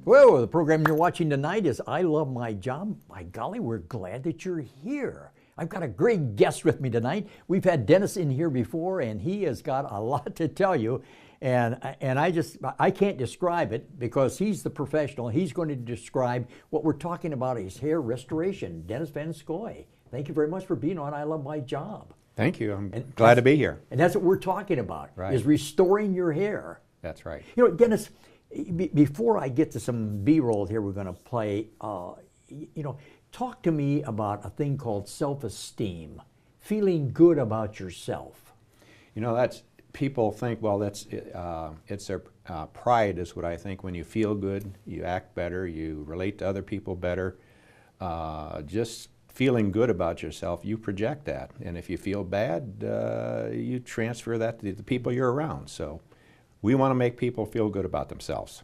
Well, the program you're watching tonight is I Love My Job. My golly, we're glad that you're here. I've got a great guest with me tonight. We've had Dennis in here before, and he has got a lot to tell you. And I can't describe it because he's the professional. He's going to describe what we're talking about is hair restoration. Dennis VanScoy, thank you very much for being on I Love My Job. Thank you. I'm glad to be here. And that's what we're talking about, Right. is restoring your hair. That's right. You know, Dennis, before I get to some B-roll here we're going to play, talk to me about a thing called self-esteem, feeling good about yourself. You know, that's people think, well, it's their pride is what I think. When you feel good, you act better, you relate to other people better. Just feeling good about yourself, you project that. And if you feel bad, you transfer that to the people you're around. So we want to make people feel good about themselves.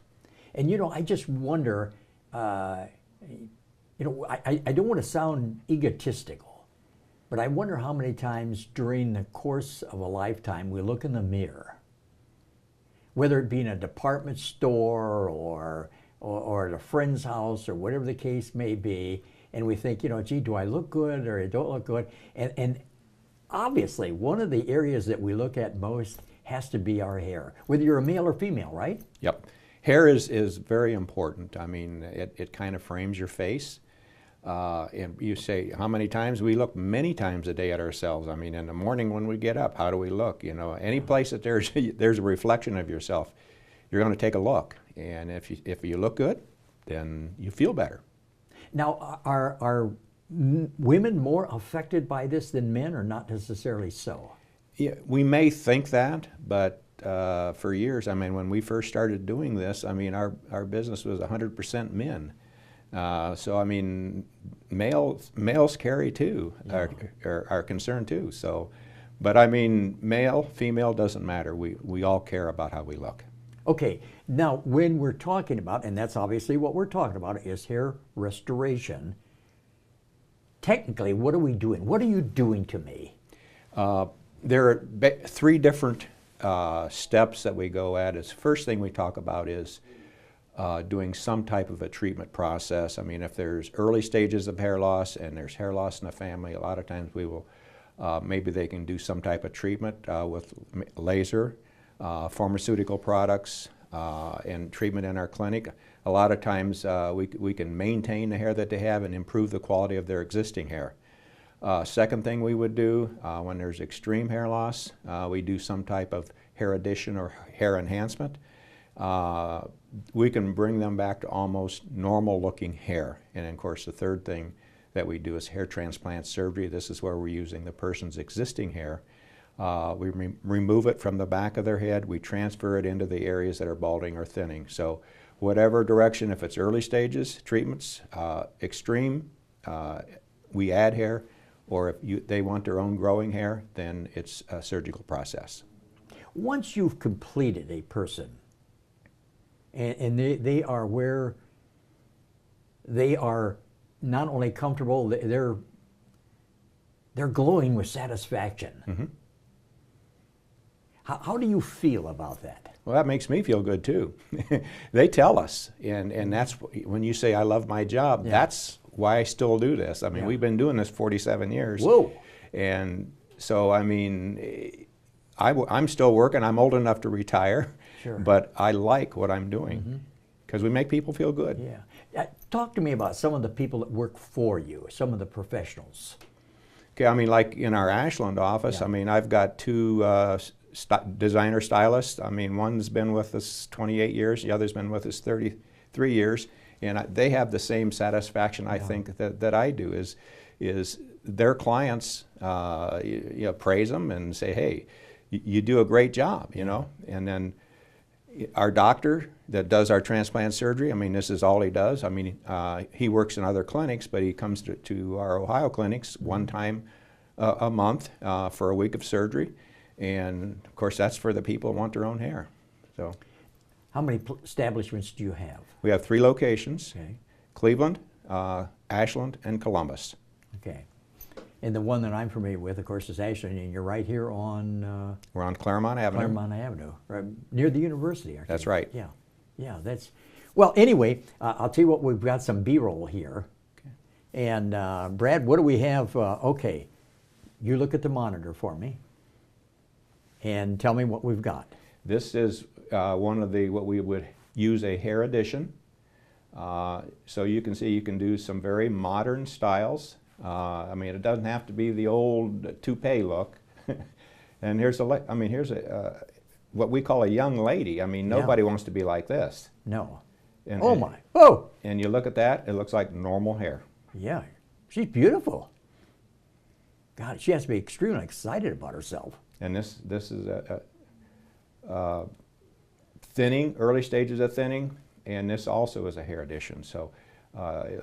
And, I just wonder, I don't want to sound egotistical, but I wonder how many times during the course of a lifetime we look in the mirror, whether it be in a department store or at a friend's house or whatever the case may be, and we think, gee, do I look good or I don't look good? And obviously, one of the areas that we look at most has to be our hair, whether you're a male or female, right? Yep. Hair is very important. I mean, it kind of frames your face. And you say, how many times? We look many times a day at ourselves. I mean, in the morning when we get up, how do we look? Any place that there's a reflection of yourself, you're going to take a look. And if you look good, then you feel better. Now, are women more affected by this than men, or not necessarily so? Yeah, we may think that, but for years, I mean, when we first started doing this, I mean, our business was 100% men. So, I mean, males carry too, are concerned too. So, but I mean, male, female, doesn't matter. We all care about how we look. Okay, now when we're talking about, and that's obviously what we're talking about, is hair restoration, technically, what are we doing? What are you doing to me? There are three different steps that we go at. First thing we talk about is doing some type of a treatment process. I mean, if there's early stages of hair loss and there's hair loss in the family, a lot of times we will, maybe they can do some type of treatment with laser, pharmaceutical products, and treatment in our clinic. A lot of times we can maintain the hair that they have and improve the quality of their existing hair. Second thing we would do when there's extreme hair loss, we do some type of hair addition or hair enhancement. We can bring them back to almost normal looking hair. And of course the third thing that we do is hair transplant surgery. This is where we're using the person's existing hair. We remove it from the back of their head. We transfer it into the areas that are balding or thinning. So whatever direction, if it's early stages, treatments, extreme, we add hair, or if they want their own growing hair, then it's a surgical process. Once you've completed a person, and they are where they are not only comfortable, they're glowing with satisfaction. Mm-hmm. How do you feel about that? Well, that makes me feel good too. They tell us, and that's when you say I love my job, that's why I still do this. I mean, we've been doing this 47 years. Whoa. And so, I mean, I'm still working. I'm old enough to retire, but I like what I'm doing because we make people feel good. Yeah. Talk to me about some of the people that work for you, some of the professionals. Okay, I mean, like in our Ashland office, I mean, I've got two designer stylists. I mean, one's been with us 28 years, the other's been with us 33 years, and they have the same satisfaction, I think, that I do, is their clients praise them and say, hey, you do a great job, and then our doctor that does our transplant surgery, I mean, this is all he does. I mean, he works in other clinics, but he comes to our Ohio clinics one time a month for a week of surgery. And of course, that's for the people who want their own hair. So, how many establishments do you have? We have 3 locations: Okay. Cleveland, Ashland, and Columbus. Okay. And the one that I'm familiar with, of course, is Ashland, and you're right here on... We're on Claremont Avenue. Claremont Avenue, right near the university, aren't you? That's right. Yeah. Yeah, that's... Well, anyway, I'll tell you what, we've got some B-roll here. Okay. And Brad, what do we have? Okay, you look at the monitor for me and tell me what we've got. This is one of the, what we would use a hair addition. So you can see you can do some very modern styles. I mean, it doesn't have to be the old toupee look. And here's a, what we call a young lady. I mean, nobody wants to be like this. No. And, oh my. Oh. And you look at that, it looks like normal hair. Yeah, she's beautiful. God, she has to be extremely excited about herself. And this is a thinning, early stages of thinning, and this also is a hair addition. So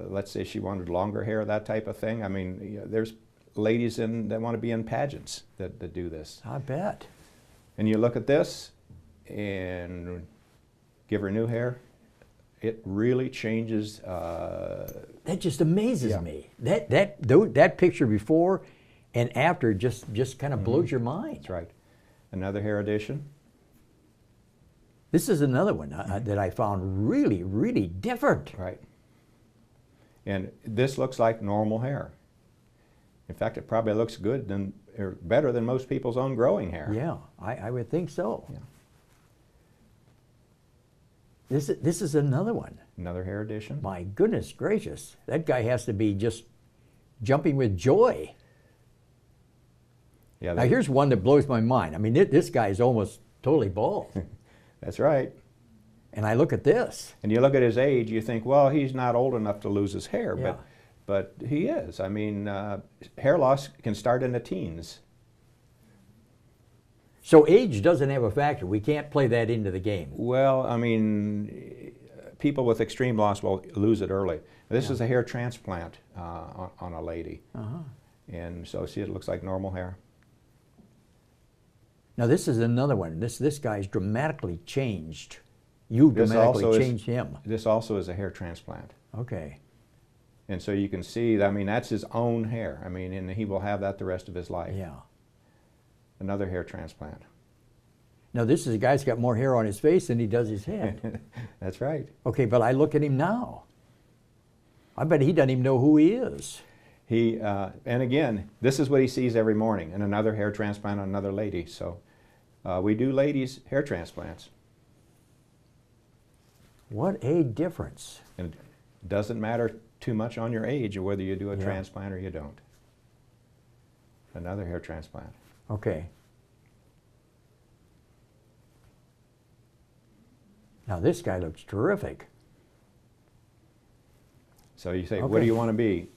let's say she wanted longer hair, that type of thing. I mean, there's ladies that want to be in pageants that do this. I bet. And you look at this and give her new hair, it really changes. That just amazes me. That picture before and after just kind of blows your mind. That's right. Another hair addition. This is another one that I found really, really different. Right. And this looks like normal hair. In fact, it probably looks good or better than most people's own growing hair. Yeah, I would think so. Yeah. This is another one. Another hair addition. My goodness gracious, that guy has to be just jumping with joy. Yeah. Now here's one that blows my mind. I mean, this guy is almost totally bald. That's right. And I look at this. And you look at his age, you think, well, he's not old enough to lose his hair, Yeah. but he is. I mean, hair loss can start in the teens. So age doesn't have a factor. We can't play that into the game. Well, I mean, people with extreme loss will lose it early. This is a hair transplant on a lady. And so see, it looks like normal hair. Now this is another one. This guy's dramatically changed. You dramatically changed him. This also is a hair transplant. Okay. And so you can see, I mean, that's his own hair. I mean, and he will have that the rest of his life. Yeah. Another hair transplant. Now this is a guy's got more hair on his face than he does his head. That's right. Okay, but I look at him now. I bet he doesn't even know who he is. And again, this is what he sees every morning, and another hair transplant on another lady. So we do ladies' hair transplants. What a difference. And it doesn't matter too much on your age or whether you do a transplant or you don't. Another hair transplant. Okay. Now this guy looks terrific. So you say, what do you want to be?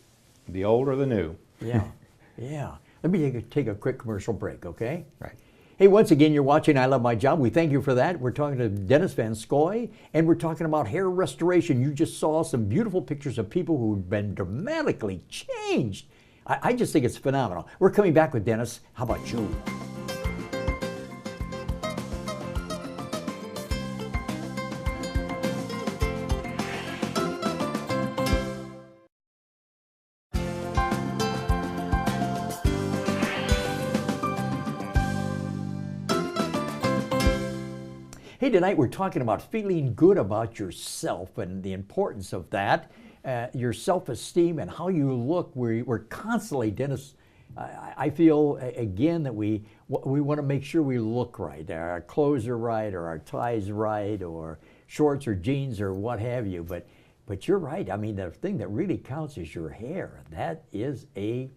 The old or the new? Yeah, yeah. Let me take a quick commercial break, okay? Right. Hey, once again, you're watching I Love My Job. We thank you for that. We're talking to Dennis VanScoy, and we're talking about hair restoration. You just saw some beautiful pictures of people who've been dramatically changed. I just think it's phenomenal. We're coming back with Dennis. How about you? Hey, tonight we're talking about feeling good about yourself and the importance of that, your self-esteem and how you look. We're constantly, Dennis, I feel, again, that we want to make sure we look right. Our clothes are right, or our tie's right, or shorts or jeans or what have you. But you're right. I mean, the thing that really counts is your hair. That is a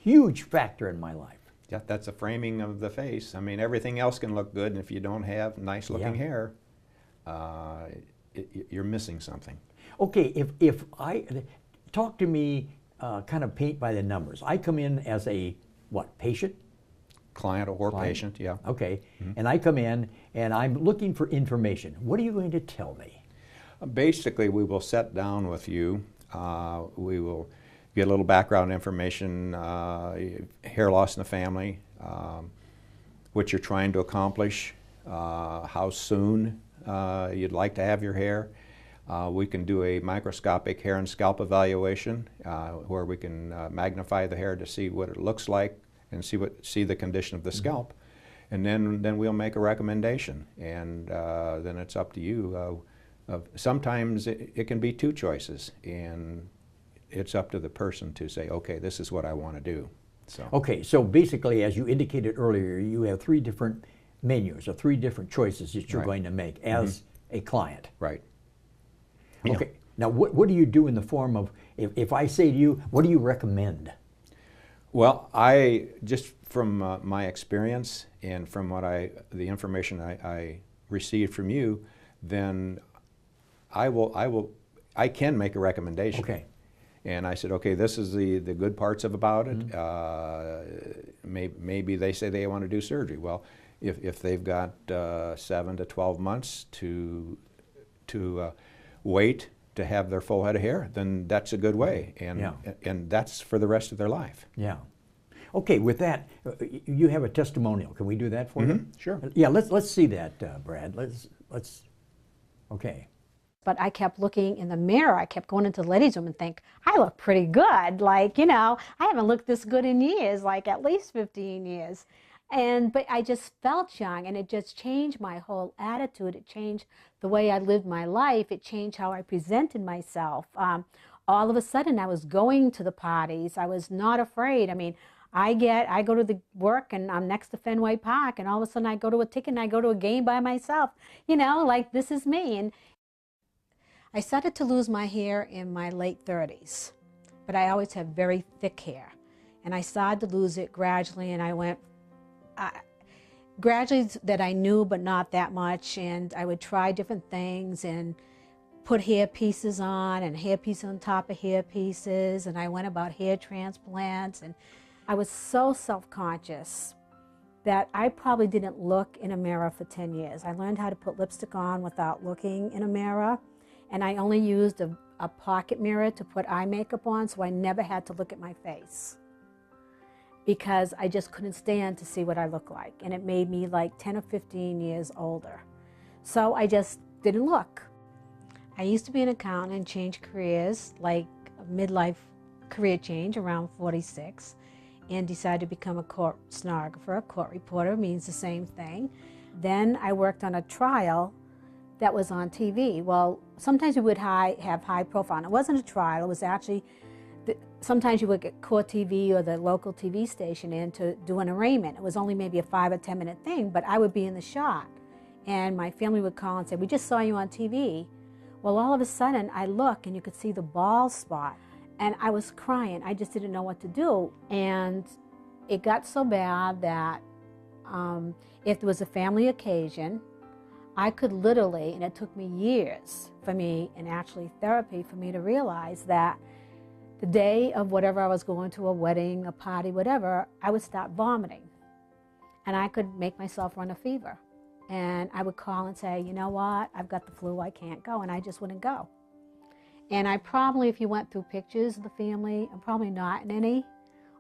huge factor in my life. Yeah, that's a framing of the face. I mean, everything else can look good, and if you don't have nice looking hair, you're missing something. Okay, if I, talk to me kind of paint by the numbers. I come in as a, what, patient? Client or patient, yeah. Okay, and I come in and I'm looking for information. What are you going to tell me? Basically, we will sit down with you. We will get a little background information, hair loss in the family, what you're trying to accomplish, how soon you'd like to have your hair. We can do a microscopic hair and scalp evaluation where we can magnify the hair to see what it looks like and see the condition of the scalp. And then we'll make a recommendation, and then it's up to you Sometimes it can be two choices, and it's up to the person to say, okay, this is what I want to do. So. Okay, so basically, as you indicated earlier, you have three different menus or three different choices that you're Right. going to make as a client. Right. Okay, now what do you do in the form of, if I say to you, what do you recommend? Well, I just from my experience and from the information I received from you, then I can make a recommendation. Okay. And I said, okay, this is the good parts about it. Maybe they say they want to do surgery. Well, if they've got 7 to 12 months to wait to have their full head of hair, then that's a good way, and that's for the rest of their life. Yeah. Okay, with that, you have a testimonial. Can we do that for you? Sure. Yeah, let's see that, Brad. Let's. Okay. But I kept looking in the mirror. I kept going into the ladies' room and think, I look pretty good. Like, you know, I haven't looked this good in years, like at least 15 years. But I just felt young, and it just changed my whole attitude. It changed the way I lived my life. It changed how I presented myself. All of a sudden, I was going to the parties. I was not afraid. I mean, I go to the work, and I'm next to Fenway Park, and all of a sudden I go to a ticket and I go to a game by myself. You know, like, this is me. And I started to lose my hair in my late 30s, but I always had very thick hair. And I started to lose it gradually, and I went, gradually that I knew, but not that much. And I would try different things and put hair pieces on and hair pieces on top of hair pieces. And I went about hair transplants. And I was so self-conscious that I probably didn't look in a mirror for 10 years. I learned how to put lipstick on without looking in a mirror. And I only used a pocket mirror to put eye makeup on, so I never had to look at my face, because I just couldn't stand to see what I looked like. And it made me like 10 or 15 years older. So I just didn't look. I used to be an accountant and change careers, like a midlife career change around 46, and decided to become a court stenographer. A court reporter means the same thing. Then I worked on a trial that was on TV. Well, sometimes we would have high profile. And it wasn't a trial, it was actually, sometimes you would get court TV or the local TV station in to do an arraignment. It was only maybe a 5 or 10 minute thing, but I would be in the shot. And my family would call and say, we just saw you on TV. Well, all of a sudden I look and you could see the bald spot. And I was crying, I just didn't know what to do. And it got so bad that if there was a family occasion, I could literally, and it took me years for me, and actually therapy, for me to realize that the day of whatever I was going to, a wedding, a party, whatever, I would start vomiting. And I could make myself run a fever. And I would call and say, you know what, I've got the flu, I can't go, and I just wouldn't go. And I probably, if you went through pictures of the family, I'm probably not in any,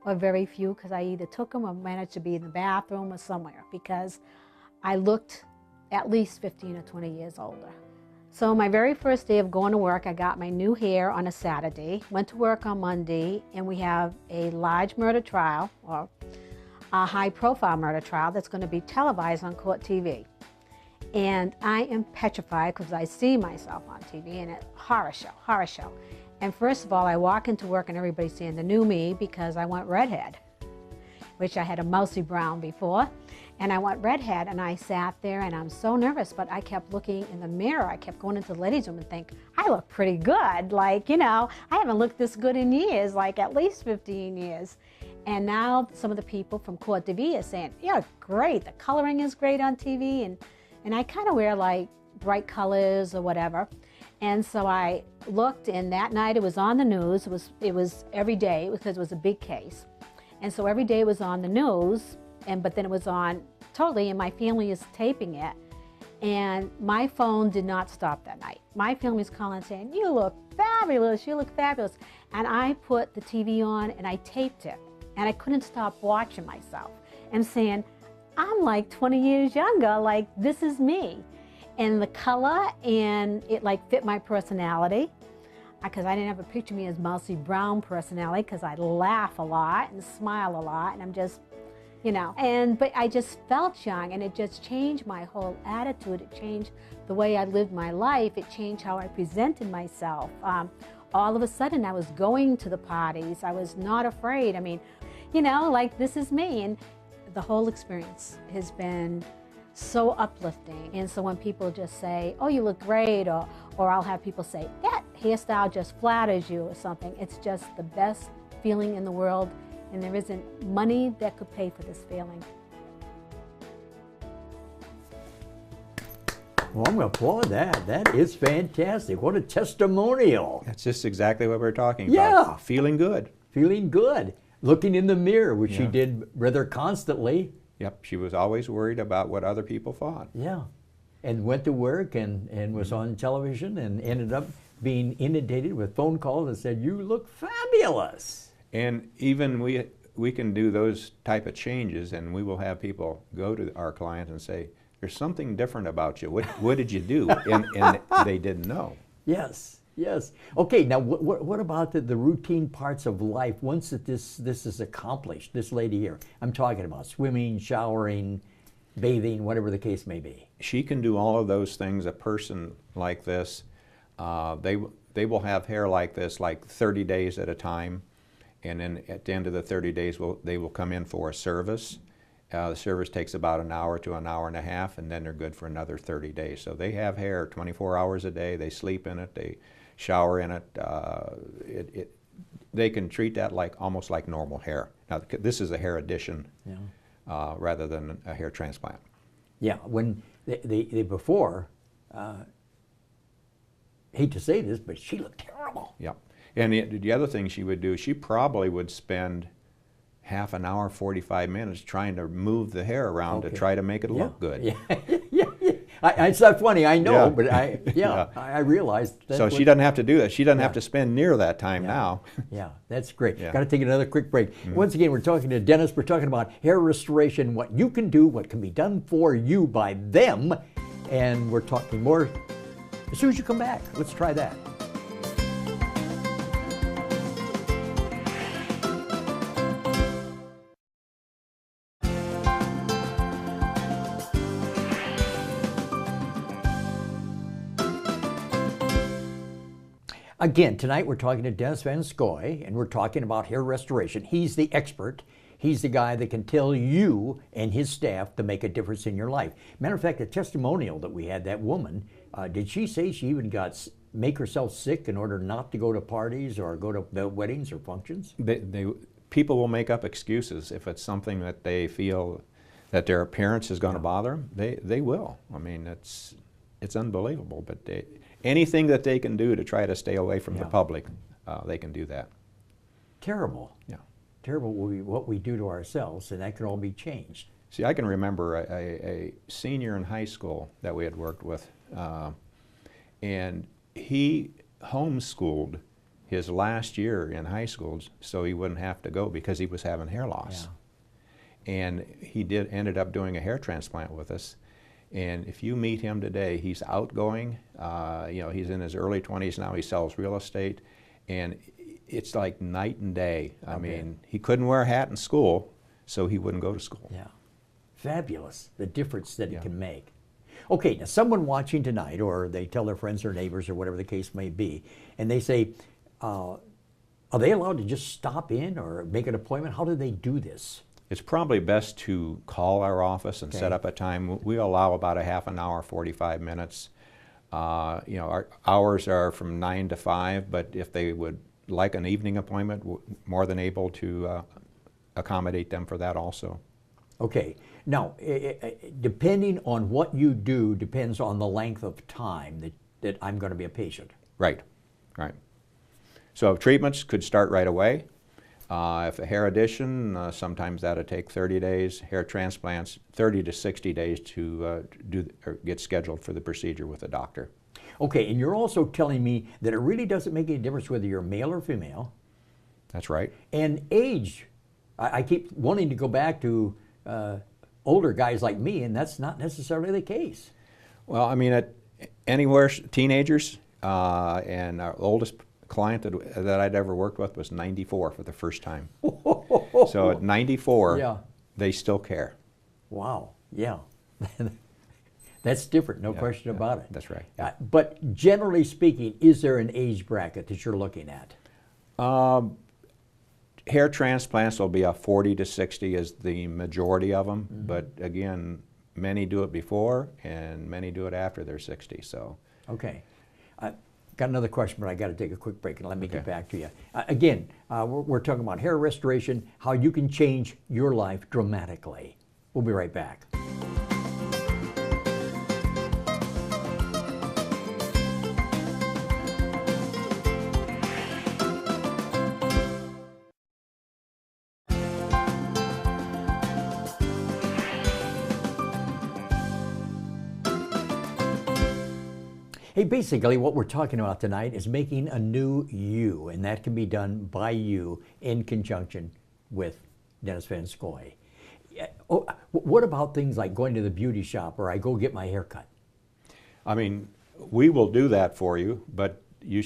or very few, because I either took them or managed to be in the bathroom or somewhere, because I looked at least 15 or 20 years older. So my very first day of going to work, I got my new hair on a Saturday, went to work on Monday, and we have a large murder trial, or a high-profile murder trial that's going to be televised on court TV. And I am petrified because I see myself on TV, and it's horror show. And first of all, I walk into work and everybody's seeing the new me because I went redhead, which I had a mousy brown before. And I went redhead, and I sat there, and I'm so nervous, but I kept looking in the mirror. I kept going into the ladies' room and think, I look pretty good. Like, you know, I haven't looked this good in years, like at least 15 years. And now some of the people from Court TV are saying, yeah, great, the coloring is great on TV. And I kind of wear like bright colors or whatever. And so I looked, and that night it was on the news. It was every day because it was a big case. And so every day it was on the news. But then it was on totally, and my family is taping it. And my phone did not stop that night. My family's calling saying, you look fabulous, you look fabulous. And I put the TV on and I taped it. And I couldn't stop watching myself and saying, I'm like 20 years younger, like this is me. And the color, and it like fit my personality. Because I didn't have a picture of me as mousy brown personality, because I laugh a lot and smile a lot, and I'm just, you know. But I just felt young, and it just changed my whole attitude. It changed the way I lived my life. It changed how I presented myself. All of a sudden, I was going to the parties. I was not afraid. I mean, you know, like, this is me. And the whole experience has been so uplifting. And so when people just say, oh, you look great, or I'll have people say, that hairstyle just flatters you or something, it's just the best feeling in the world, and there isn't money that could pay for this feeling. Well, I'm going to applaud that. That is fantastic. What a testimonial. That's just exactly what we're talking Yeah. about. Feeling good. Feeling good. Looking in the mirror, which she did rather constantly. Yep, she was always worried about what other people thought. Yeah. And went to work and was on television and ended up being inundated with phone calls that said, you look fabulous. And even we can do those type of changes, and we will have people go to our clients and say, there's something different about you. What did you do? And they didn't know. Yes, yes. Okay, now what about the routine parts of life once that this is accomplished, this lady here? I'm talking about swimming, showering, bathing, whatever the case may be. She can do all of those things. A person like this, they will have hair like this like 30 days at a time. And then at the end of the 30 days, they will come in for a service. The service takes about an hour to an hour and a half, and then they're good for another 30 days. So they have hair 24 hours a day. They sleep in it. They shower in it. They can treat that like almost like normal hair. Now, this is a hair addition rather than a hair transplant. Yeah, when they before, hate to say this, but she looked terrible. Yep. And the other thing she would do, she probably would spend half an hour, 45 minutes trying to move the hair around to try to make it look good. Yeah, yeah. It's not funny, I know, but I realized. So she doesn't have to do that. She doesn't have to spend near that time now. Yeah, that's great. Yeah. Got to take another quick break. Once again, we're talking to Dennis. We're talking about hair restoration, what you can do, what can be done for you by them, and we're talking more as soon as you come back. Let's try that. Again, tonight we're talking to Dennis VanScoy, and we're talking about hair restoration. He's the expert. He's the guy that can tell you and his staff to make a difference in your life. Matter of fact, the testimonial that we had, that woman, did she say she even make herself sick in order not to go to parties or go to the weddings or functions? People will make up excuses if it's something that they feel that their appearance is going to bother them. They will. I mean, it's unbelievable, but anything that they can do to try to stay away from the public, they can do that. Terrible. Yeah. Terrible what we do to ourselves, and that can all be changed. See, I can remember a senior in high school that we had worked with, and he homeschooled his last year in high school so he wouldn't have to go because he was having hair loss. Yeah. And he ended up doing a hair transplant with us. And if you meet him today, he's outgoing. He's in his early 20s now. He sells real estate, and it's like night and day. I mean, he couldn't wear a hat in school, so he wouldn't go to school. Yeah, fabulous, the difference that it can make. Okay, now someone watching tonight, or they tell their friends or neighbors or whatever the case may be, and they say, are they allowed to just stop in or make an appointment? How do they do this? It's probably best to call our office and set up a time. We allow about a half an hour, 45 minutes. Our hours are from 9 to 5, but if they would like an evening appointment, we're more than able to accommodate them for that also. Okay. Now, depending on what you do depends on the length of time that I'm going to be a patient. Right, right. So treatments could start right away. If a hair addition, sometimes that'll take 30 days. Hair transplants, 30 to 60 days to get scheduled for the procedure with a doctor. Okay, and you're also telling me that it really doesn't make any difference whether you're male or female. That's right. And age. I keep wanting to go back to older guys like me, and that's not necessarily the case. Well, I mean, anywhere, teenagers, and our oldest client that I'd ever worked with was 94 for the first time. So at 94, they still care. Wow, yeah. That's different, no Yeah, question yeah, about it. that's right. But generally speaking, is there an age bracket that you're looking at? Hair transplants will be a 40 to 60 is the majority of them, but again, many do it before and many do it after they're 60. So, Okay. Got another question, but I got to take a quick break and let me get Okay. back to you. Again, we're talking about hair restoration, how you can change your life dramatically. We'll be right back. Hey, basically what we're talking about tonight is making a new you, and that can be done by you in conjunction with Dennis VanScoy. Oh, what about things like going to the beauty shop or I go get my hair cut? I mean, we will do that for you, but you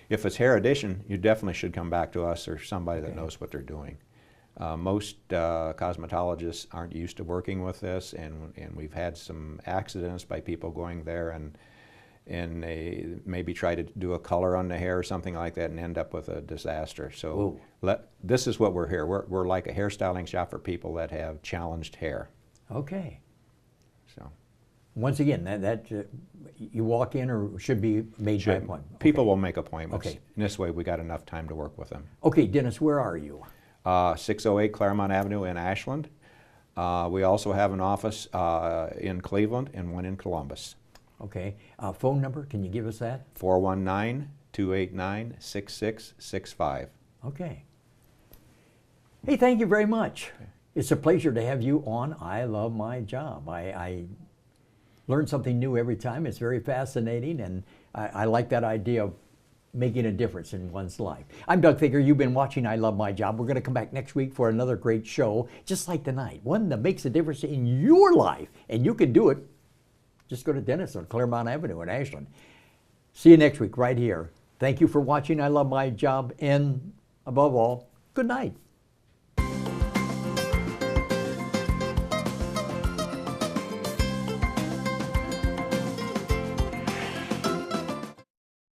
if it's hair addition, you definitely should come back to us or somebody that knows what they're doing. Most cosmetologists aren't used to working with this, and we've had some accidents by people going there and they maybe try to do a color on the hair or something like that and end up with a disaster. So this is what we're here. We're like a hairstyling shop for people that have challenged hair. Okay. So Once again, that you walk in or should be made by appointment. people will make appointments. Okay. And this way we got enough time to work with them. Okay, Dennis, where are you? 608 Claremont Avenue in Ashland. We also have an office in Cleveland and one in Columbus. Okay. Phone number, can you give us that? 419-289-6665. Okay. Hey, thank you very much. Okay. It's a pleasure to have you on I Love My Job. I learn something new every time. It's very fascinating, and I like that idea of making a difference in one's life. I'm Doug Fager. You've been watching I Love My Job. We're going to come back next week for another great show, just like tonight, one that makes a difference in your life, and you can do it. Just go to Dennis on Claremont Avenue in Ashland. See you next week right here. Thank you for watching I Love My Job, and above all, good night.